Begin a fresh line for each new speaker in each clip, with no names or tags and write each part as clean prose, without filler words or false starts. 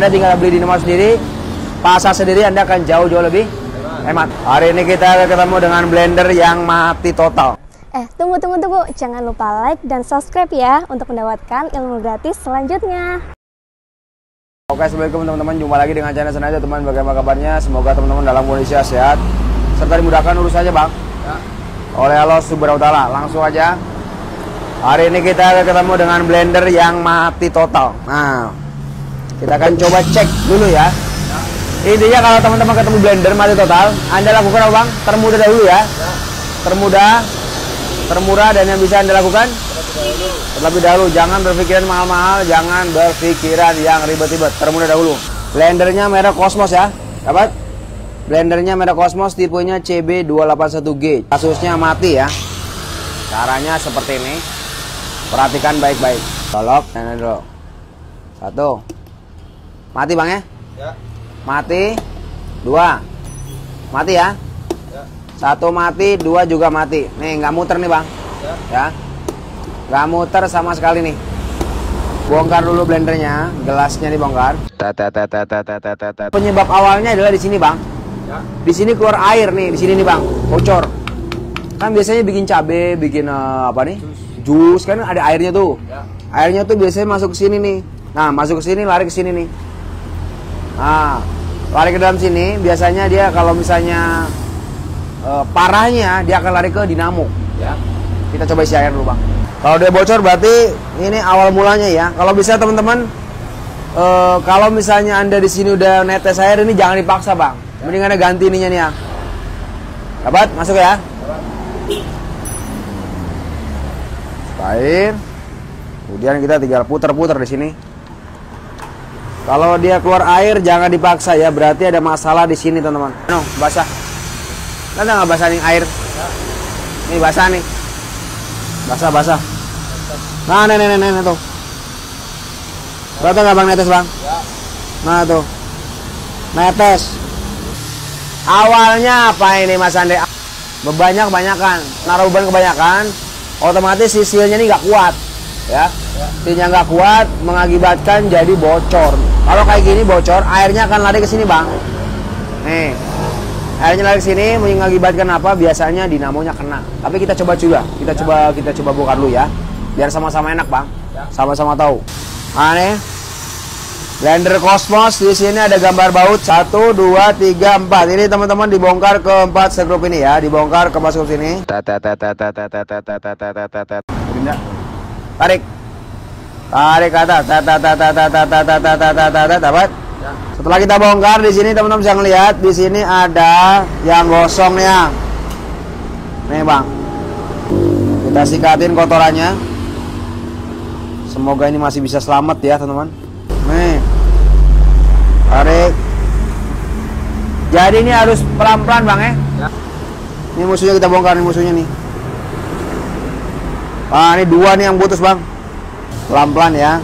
Anda tinggal beli dinamo sendiri, pasang sendiri, Anda akan jauh-jauh lebih hemat. Hari ini kita ketemu dengan blender yang mati total.
Tunggu. Jangan lupa like dan subscribe ya untuk mendapatkan ilmu gratis selanjutnya.
Oke, assalamualaikum teman-teman. Jumpa lagi dengan channel Senaja, teman. Bagaimana kabarnya? Semoga teman-teman dalam kondisi sehat serta dimudahkan urusannya, Bang. Ya. Oleh Allah Subhanahu wa Ta'ala. Langsung aja. Hari ini kita ketemu dengan blender yang mati total. Nah, kita akan coba cek dulu ya. Intinya kalau teman-teman ketemu blender mati total, Anda lakukan apa, Bang? Termudah dahulu ya. Termurah dan yang bisa Anda lakukan terlebih dahulu. Jangan berpikiran mahal-mahal, jangan berpikiran yang ribet-ribet. Termudah dahulu. Blendernya merek Cosmos ya. Dapat? Blendernya merek Cosmos, tipenya CB281G. Kasusnya mati ya. Caranya seperti ini. Perhatikan baik-baik. Colok, ini dulu. Satu. Mati, Bang ya? Ya. Mati. Dua. Mati ya? Ya. Satu mati, dua juga mati. Nih, nggak muter nih, Bang. Ya. Nggak muter sama sekali nih. Bongkar dulu blendernya, gelasnya dibongkar. Penyebab awalnya adalah di sini, Bang. Ya. Di sini keluar air nih, di sini nih, Bang. Bocor. Kan biasanya bikin cabe, bikin apa nih? Jus kan ada airnya tuh. Ya. Airnya tuh biasanya masuk ke sini nih. Nah, masuk ke sini, lari ke sini nih. Nah, lari ke dalam sini, biasanya dia kalau misalnya parahnya dia akan lari ke dinamo. Ya. Kita coba isi air dulu, Bang. Kalau dia bocor berarti ini awal mulanya ya. Kalau bisa teman-teman, kalau misalnya Anda di sini udah netes air, ini jangan dipaksa, Bang. Mending Anda ganti ininya nih ya. Dapat? Masuk ya. Air. Kemudian kita tinggal puter-puter di sini. Kalau dia keluar air jangan dipaksa ya, berarti ada masalah di sini, teman-teman. No, basah. Nanti nggak basah nih air. Ini basah nih. Basah. Nah, nih tuh. Berapa nggak, Bang, netes, Bang? Nah, tuh. Netes. Awalnya apa ini, Mas Andre? Bebannya kebanyakan. Naruh beban kebanyakan, otomatis si sealnya ini nggak kuat. Ya. Sealnya nggak kuat mengakibatkan jadi bocor. Kalau kayak gini bocor, airnya akan lari ke sini, Bang. Nih. Airnya lari ke sini mengakibatkan apa? Biasanya dinamonya kena. Tapi kita coba juga. Kita coba bongkar dulu ya. Biar sama-sama enak, Bang. Sama-sama tahu. Nah, nih. Blender Cosmos, di sini ada gambar baut 1 2 3 4. Ini teman-teman dibongkar ke 4 segrup ini ya, dibongkar ke masuk sini. Tarik. Tarik ke atas. Dapat? Setelah kita bongkar di sini teman-teman bisa ngelihat di sini ada yang gosong ya. Nih, Bang. Kita sikatin kotorannya. Semoga ini masih bisa selamat ya, teman-teman. Nih. Tarik. Jadi ini harus pelan-pelan, Bang ya. Ini musuhnya kita bongkar, nih musuhnya nih. Wah, ini dua nih yang putus, Bang. Pelan-pelan ya.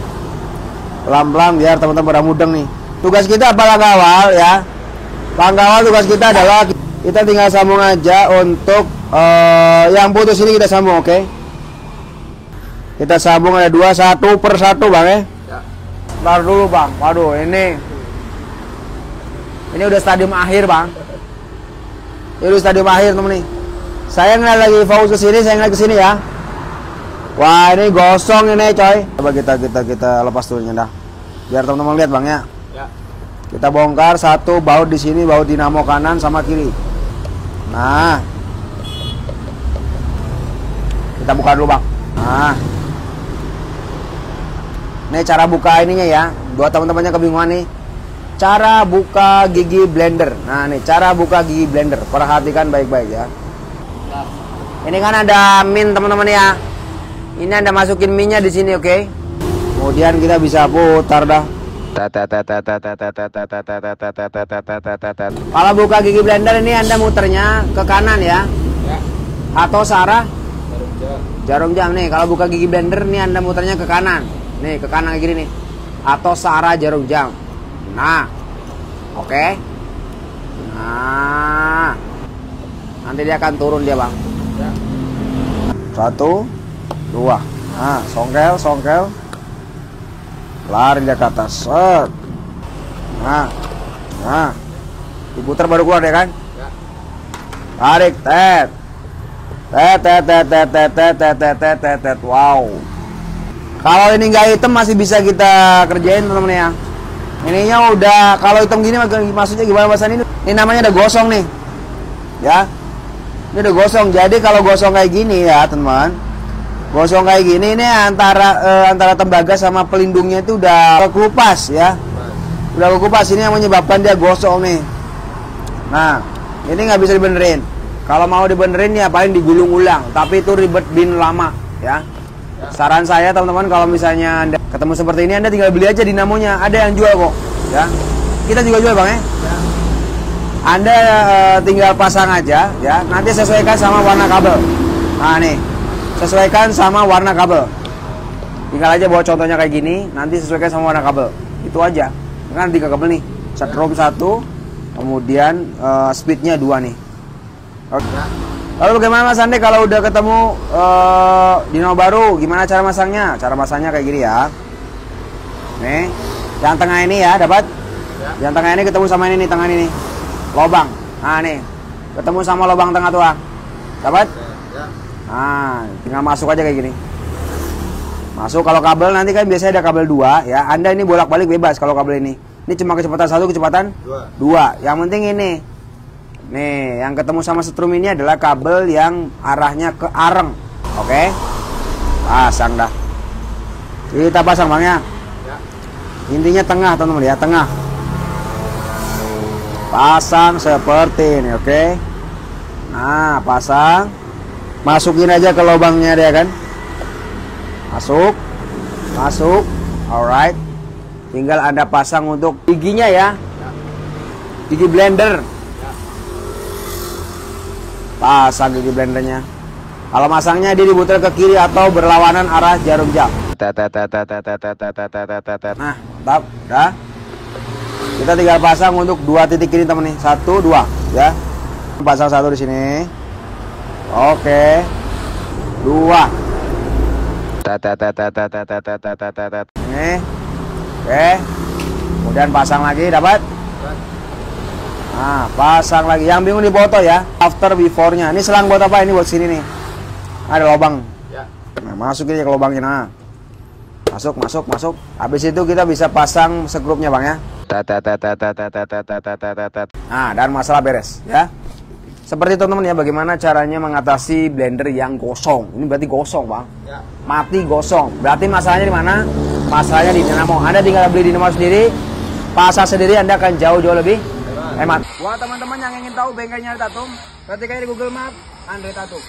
Pelan-pelan biar teman-teman pada mudeng nih. Tugas kita apa, langkah awal ya. Langkah awal tugas kita adalah kita tinggal sambung aja untuk yang putus ini kita sambung, oke? Kita sambung ada dua, satu per satu, Bang ya. Ntar dulu, Bang. Waduh, ini udah stadium akhir, Bang. Ini udah stadium akhir, temen nih. Saya ngeliat lagi fokus ke sini, saya ngeliat ke sini ya. Wah, ini gosong ini, coy. Coba kita lepas dulu dah. Biar teman-teman lihat, Bang ya. Kita bongkar satu baut di sini, baut dinamo kanan sama kiri. Nah. Kita buka dulu, Bang. Nah. Ini cara buka ininya ya. Buat teman-temannya kebingungan nih. Cara buka gigi blender. Nah, nih cara buka gigi blender. Perhatikan baik-baik ya. Ini kan ada min, teman-teman ya. Ini Anda masukin minnya di sini, oke? Kemudian kita bisa putar dah. Kalau buka gigi blender ini Anda muternya ke kanan ya. Atau searah jarum jam nih. Kalau buka gigi blender nih Anda muternya ke kanan. Nih, ke kanan kayak gini nih. Atau searah jarum jam. Nah. Oke. Nah. Nanti dia akan turun dia, Bang. 1 2. Nah, songkel. Lari dia ke atas. Set. Nah, diputar baru keluar ya kan? Tarik, tet. Wow. Kalau ini nggak hitam masih bisa kita kerjain teman-teman ya. Ininya udah, kalau hitam gini maksudnya gimana bahasanya ini? Ini namanya udah gosong nih. Ya. Ini udah gosong. Jadi kalau gosong kayak gini ya, teman. Gosong kayak gini ini antara tembaga sama pelindungnya itu udah kekupas ya. Udah kekupas, ini yang menyebabkan dia gosong nih. Nah, ini nggak bisa dibenerin. Kalau mau dibenerin ya paling digulung ulang, tapi itu ribet bin lama ya. Saran saya teman-teman, kalau misalnya Anda ketemu seperti ini, Anda tinggal beli aja dinamonya, ada yang jual kok ya. Kita juga jual Bang ya. Anda tinggal pasang aja ya, nanti sesuaikan sama warna kabel. Nah nih, sesuaikan sama warna kabel. Tinggal aja bawa contohnya kayak gini, nanti sesuaikan sama warna kabel. Itu aja. Kan 3 kabel nih, setrum 1, kemudian speednya 2 nih. Oke. Lalu bagaimana Mas Ande kalau udah ketemu dinamo baru, gimana cara masangnya? Cara masangnya kayak gini ya. Nih, yang tengah ini ya dapat. Yang tengah ini ketemu sama ini nih, tengah ini nih. Lobang. Nah nih, ketemu sama lobang tengah tuh. Dapat? Nah, tinggal masuk aja kayak gini. Masuk. Kalau kabel nanti kan biasanya ada kabel 2 ya. Anda ini bolak-balik bebas kalau kabel ini. Ini cuma kecepatan 1, kecepatan 2. Yang penting ini. Nih, yang ketemu sama setrum ini adalah kabel yang arahnya ke areng. Oke? Pasang dah. Kita pasang Bang ya. Intinya tengah teman-teman ya, tengah. Pasang seperti ini, oke? Nah, pasang. Masukin aja ke lubangnya dia kan. Masuk. Masuk. Alright. Tinggal Anda pasang untuk giginya ya. Gigi blender. Pasang gigi blendernya. Kalau masangnya dia diputar ke kiri atau berlawanan arah jarum jam. Nah, mantap, dah. Kita tinggal pasang untuk 2 titik ini teman nih. 1, 2 ya. Pasang 1 di sini. Oke. 2. Nih. Oke. Kemudian pasang lagi, dapat? Nah, pasang lagi. Yang bingung di foto ya, after before-nya. Ini selang buat apa? Ini buat sini nih. Ada lubang. Nah, masukin aja ke lubangnya. Nah. Masuk. Habis itu kita bisa pasang sekrupnya Bang ya. Nah, dan masalah beres ya. Seperti itu teman-teman ya, bagaimana caranya mengatasi blender yang gosong. Ini berarti gosong Bang. Mati gosong. Berarti masalahnya di mana? Masalahnya di dinamo. Anda tinggal beli dinamo sendiri, pasang sendiri, Anda akan jauh lebih hemat. Buat teman-teman yang ingin tahu bengkelnya Andre Tatum, ketik aja di Google Map Andre Tatum.